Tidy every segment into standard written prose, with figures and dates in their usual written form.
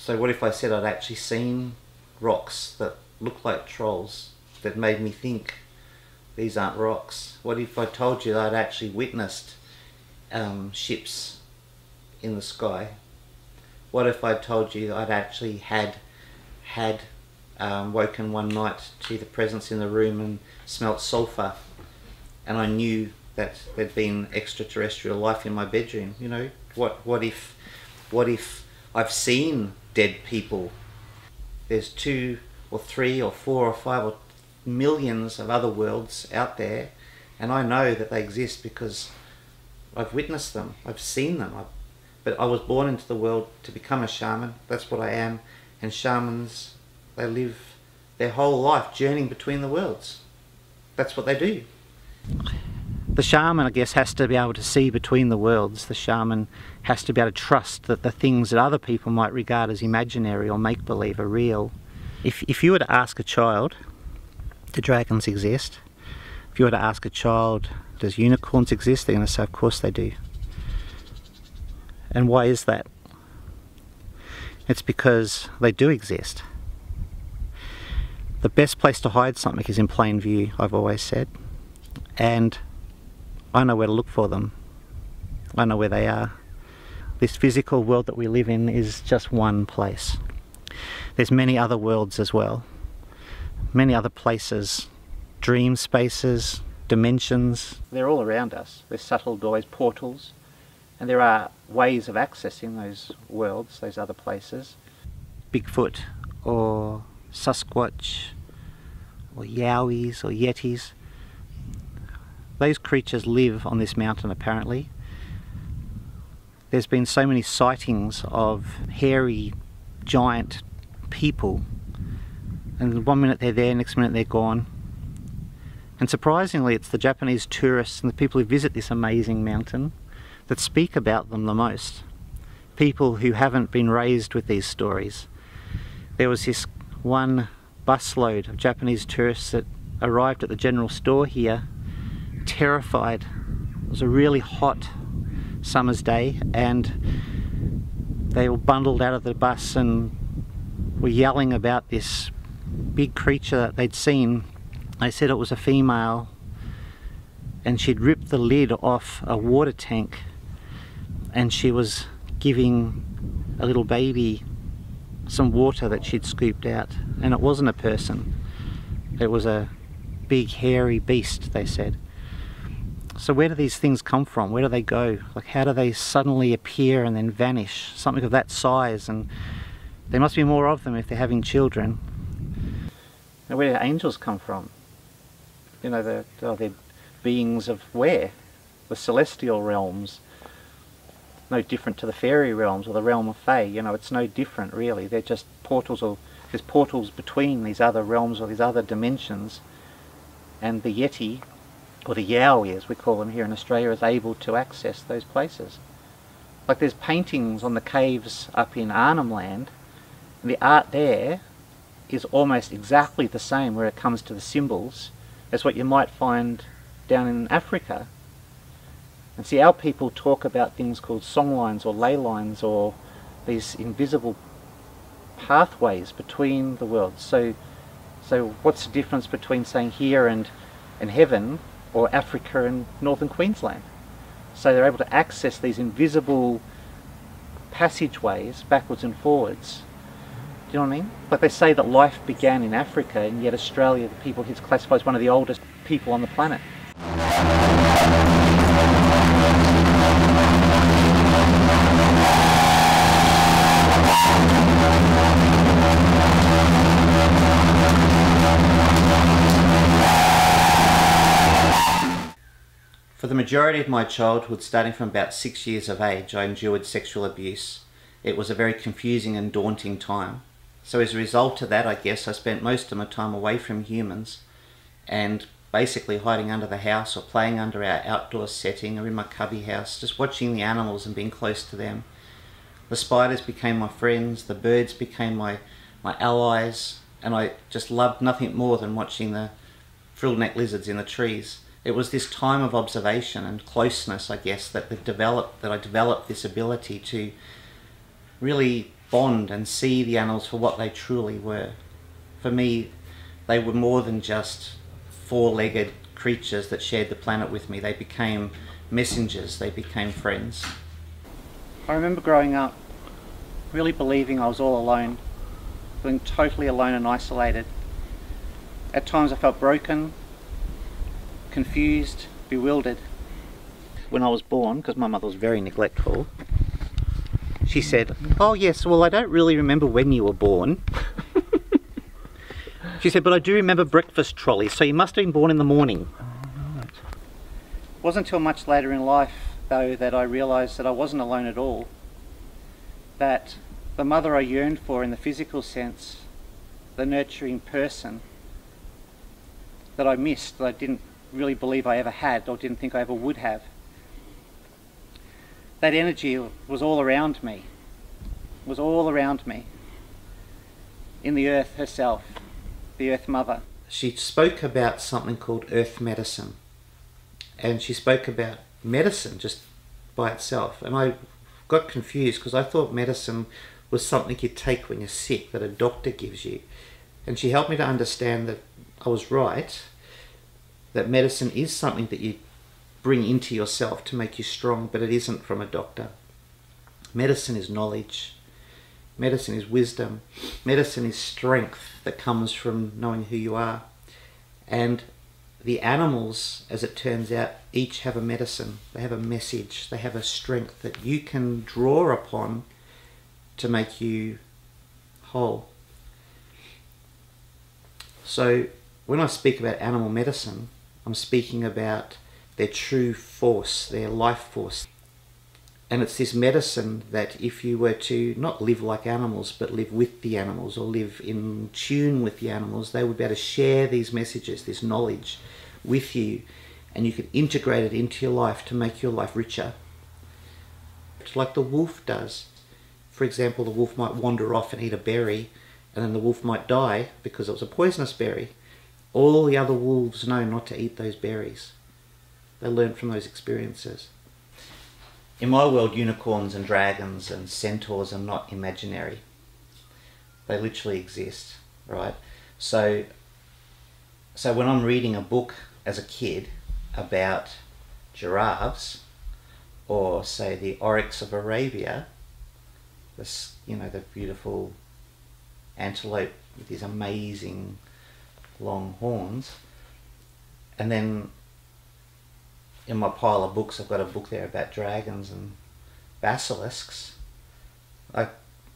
So what if I said I'd actually seen rocks that looked like trolls that made me think these aren't rocks? What if I told you that I'd actually witnessed ships in the sky? What if I told you that I'd actually had woken one night to the presence in the room and smelt sulphur, and I knew that there'd been extraterrestrial life in my bedroom? You know, what if I've seen dead people? There's 2 or 3 or 4 or 5 or millions of other worlds out there, and I know that they exist because I've witnessed them, I've seen them. But I was born into the world to become a shaman. That's what I am. And shamans, they live their whole life journeying between the worlds. That's what they do. The shaman, I guess, has to be able to see between the worlds. The shaman has to be able to trust that the things that other people might regard as imaginary or make-believe are real. If you were to ask a child, do dragons exist? If you were to ask a child, does unicorns exist? They're going to say, of course they do. And why is that? It's because they do exist. The best place to hide something is in plain view, I've always said. And I know where to look for them. I know where they are. This physical world that we live in is just one place. There's many other worlds as well. Many other places, dream spaces, dimensions. They're all around us. There's subtle doorways, portals. And there are ways of accessing those worlds, those other places. Bigfoot or Sasquatch or Yowies or Yetis. Those creatures live on this mountain apparently. There's been so many sightings of hairy, giant people. And one minute they're there, next minute they're gone. And surprisingly, it's the Japanese tourists and the people who visit this amazing mountain that speak about them the most. People who haven't been raised with these stories. There was this one busload of Japanese tourists that arrived at the general store here, terrified. It was a really hot summer's day, and they were bundled out of the bus and were yelling about this big creature that they'd seen. They said it was a female, and she'd ripped the lid off a water tank, and she was giving a little baby some water that she'd scooped out. And it wasn't a person. It was a big hairy beast, they said. So where do these things come from? Where do they go? Like, how do they suddenly appear and then vanish? Something of that size, and there must be more of them if they're having children. Now, where do angels come from? You know, they're beings of where? The celestial realms. No different to the fairy realms or the realm of Fae. You know, it's no different really. They're just portals, or there's portals between these other realms or these other dimensions, and the Yeti, or the Yowie as we call them here in Australia, is able to access those places. Like, there's paintings on the caves up in Arnhem Land, and the art there is almost exactly the same where it comes to the symbols as what you might find down in Africa. And see, our people talk about things called songlines or ley lines, or these invisible pathways between the worlds. So what's the difference between saying here and heaven, or Africa and northern Queensland? So they're able to access these invisible passageways backwards and forwards. Do you know what I mean? Like, they say that life began in Africa, and yet Australia, the people here, classified as one of the oldest people on the planet. For the majority of my childhood, starting from about 6 years of age, I endured sexual abuse. It was a very confusing and daunting time. So as a result of that, I guess I spent most of my time away from humans and basically hiding under the house or playing under our outdoor setting or in my cubby house, just watching the animals and being close to them. The spiders became my friends, the birds became my allies, and I just loved nothing more than watching the frill-necked lizards in the trees. It was this time of observation and closeness, I guess, that I developed this ability to really bond and see the animals for what they truly were. For me, they were more than just four-legged creatures that shared the planet with me. They became messengers, they became friends. I remember growing up really believing I was all alone, feeling totally alone and isolated. At times I felt broken, confused, bewildered. When I was born, because my mother was very neglectful, she said, "Oh yes, well I don't really remember when you were born." She said, "But I do remember breakfast trolleys, so you must have been born in the morning." It wasn't until much later in life, though, that I realised that I wasn't alone at all. That the mother I yearned for in the physical sense, the nurturing person that I missed, that I didn't really believe I ever had or didn't think I ever would have, that energy was all around me, in the earth herself, the Earth Mother. She spoke about something called earth medicine, and she spoke about medicine just by itself, and I got confused because I thought medicine was something you take when you're sick, that a doctor gives you. And she helped me to understand that I was right, that medicine is something that you bring into yourself to make you strong, but it isn't from a doctor. Medicine is knowledge. Medicine is wisdom. Medicine is strength that comes from knowing who you are. And the animals, as it turns out, each have a medicine. They have a message. They have a strength that you can draw upon to make you whole. So when I speak about animal medicine, I'm speaking about their true force, their life force. And it's this medicine that if you were to not live like animals, but live with the animals or live in tune with the animals, they would be able to share these messages, this knowledge with you, and you could integrate it into your life to make your life richer. It's like the wolf does. For example, the wolf might wander off and eat a berry, and then the wolf might die because it was a poisonous berry. All the other wolves know not to eat those berries. They learn from those experiences. In my world, unicorns and dragons and centaurs are not imaginary. They literally exist, right? So when I'm reading a book as a kid about giraffes, or say the oryx of Arabia, this, the beautiful antelope with these amazing long horns, and then in my pile of books I've got a book there about dragons and basilisks, I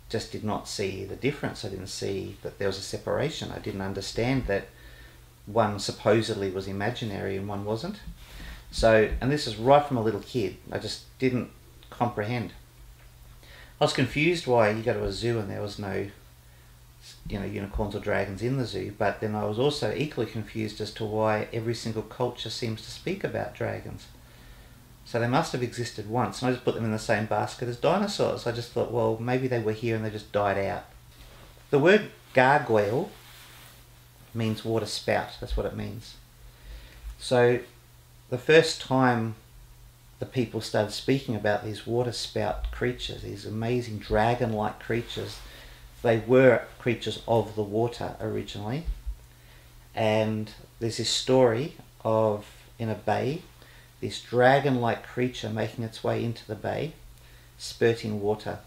just did not see the difference. I didn't see that there was a separation. I didn't understand that one supposedly was imaginary and one wasn't. So, and this is right from a little kid, I just didn't comprehend. I was confused why you go to a zoo and there was no unicorns or dragons in the zoo, but then I was also equally confused as to why every single culture seems to speak about dragons. So they must have existed once, and I just put them in the same basket as dinosaurs. I just thought, well, maybe they were here and they just died out. The word gargoyle means water spout, that's what it means. So the first time the people started speaking about these water spout creatures, these amazing dragon-like creatures, they were creatures of the water originally, and there's this story of, in a bay, this dragon-like creature making its way into the bay, spurting water.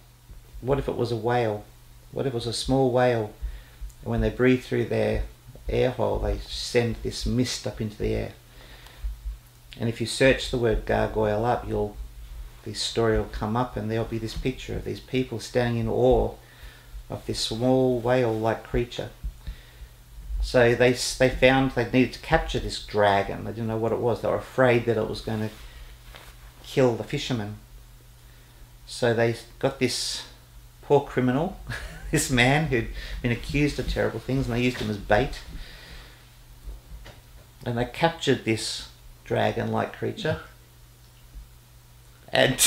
What if it was a whale? What if it was a small whale, and when they breathe through their air hole, they send this mist up into the air? And if you search the word gargoyle up, this story will come up, and there'll be this picture of these people standing in awe of this small whale-like creature. So they found they needed to capture this dragon. They didn't know what it was. They were afraid that it was going to kill the fishermen. So they got this poor criminal, this man who'd been accused of terrible things, and they used him as bait. And they captured this dragon-like creature and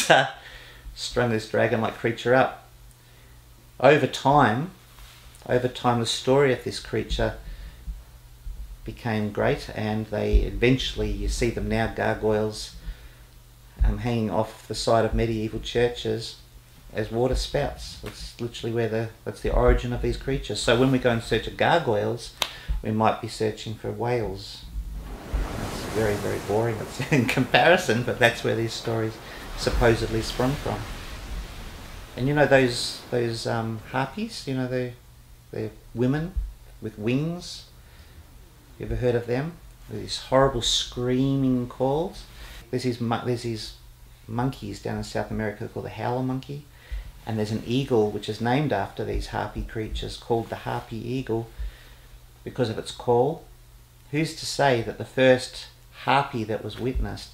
strung this dragon-like creature up. Over time, the story of this creature became great, and they eventually, you see them now, gargoyles hanging off the side of medieval churches, as water spouts. That's literally that's the origin of these creatures. So when we go in search of gargoyles, we might be searching for whales. It's very, very boring in comparison, but that's where these stories supposedly sprung from. And you know those harpies, you know, they're women with wings. You ever heard of them? These horrible screaming calls. There's these monkeys down in South America called the howler monkey, and there's an eagle which is named after these harpy creatures called the harpy eagle because of its call. Who's to say that the first harpy that was witnessed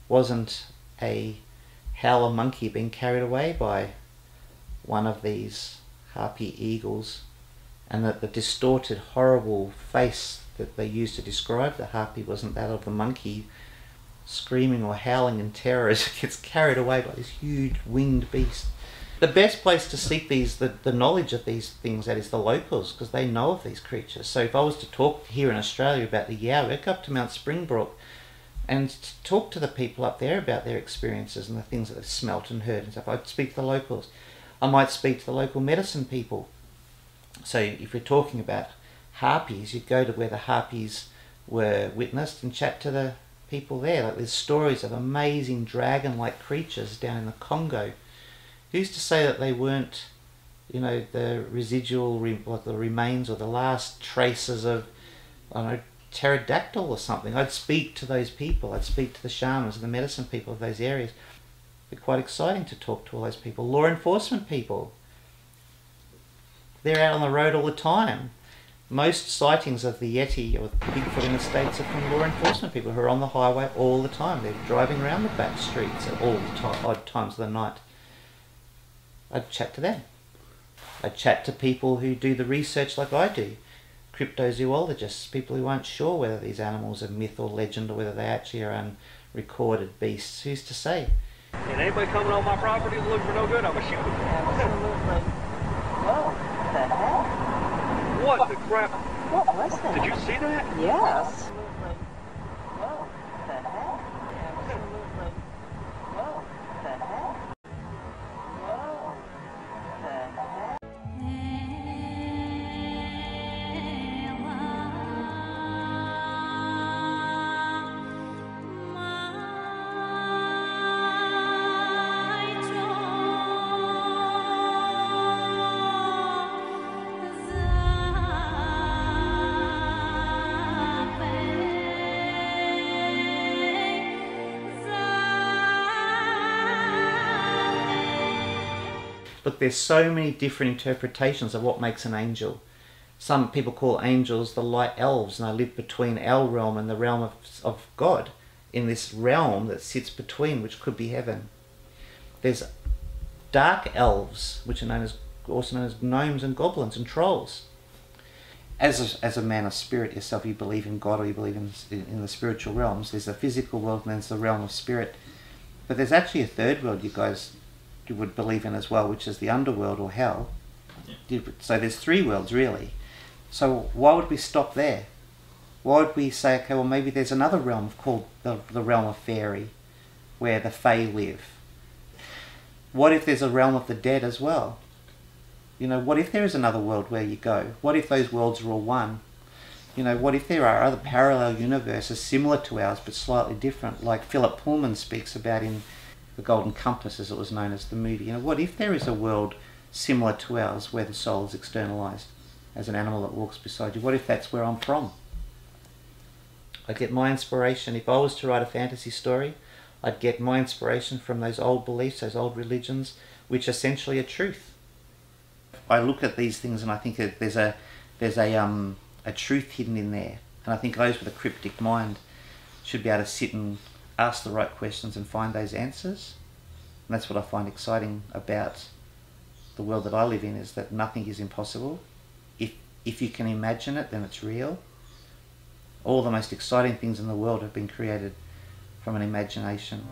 wasn't a howler monkey being carried away by one of these harpy eagles, and that the distorted, horrible face that they used to describe the harpy wasn't that of the monkey screaming or howling in terror as it gets carried away by this huge winged beast. The best place to seek the knowledge of these things, that is the locals, because they know of these creatures. So if I was to talk here in Australia about the Yowie, go up to Mount Springbrook and talk to the people up there about their experiences and the things that they've smelt and heard and stuff. I'd speak to the locals. I might speak to the local medicine people. So if we're talking about harpies, you'd go to where the harpies were witnessed and chat to the people there. Like, there's stories of amazing dragon-like creatures down in the Congo. Who's to say that they weren't, you know, the residual, like the remains or the last traces of, I don't know, pterodactyl or something? I'd speak to those people. I'd speak to the shamans and the medicine people of those areas. It'd be quite exciting to talk to all those people. Law enforcement people. They're out on the road all the time. Most sightings of the Yeti or the Bigfoot in the States are from law enforcement people who are on the highway all the time. They're driving around the back streets at all the odd times of the night. I'd chat to them. I'd chat to people who do the research like I do. Cryptozoologists, people who aren't sure whether these animals are myth or legend or whether they actually are unrecorded beasts. Who's to say? And anybody coming on my property to look for no good, I'm going to shoot them. Absolutely. Whoa, the heck? What the crap? What was that? Did you see that? Yes. Absolutely. Whoa, the heck? Absolutely. Whoa, the heck? Whoa, the heck? Look, there's so many different interpretations of what makes an angel. Some people call angels the light elves, and they live between our realm and the realm of God, in this realm that sits between, which could be heaven. There's dark elves, which are also known as gnomes and goblins and trolls. As a man of spirit yourself, you believe in God or you believe in the spiritual realms. There's the physical world and there's the realm of spirit. But there's actually a third world you would believe in as well, which is the underworld or hell. Yeah. So there's three worlds really. So why would we stop there? Why would we say, okay, well maybe there's another realm called the realm of fairy, where the fae live? What if there's a realm of the dead as well? You know, what if there is another world where you go? What if those worlds are all one? You know, what if there are other parallel universes similar to ours but slightly different, like Philip Pullman speaks about in The Golden Compass, as it was known as the movie. You know, what if there is a world similar to ours where the soul is externalized as an animal that walks beside you? What if that's where I'm from? I get my inspiration. If I was to write a fantasy story, I'd get my inspiration from those old beliefs, those old religions, which essentially are truth. I look at these things and I think that there's a truth hidden in there. And I think those with a cryptic mind should be able to sit and ask the right questions and find those answers. And that's what I find exciting about the world that I live in, is that nothing is impossible. If you can imagine it, then it's real. All the most exciting things in the world have been created from an imagination.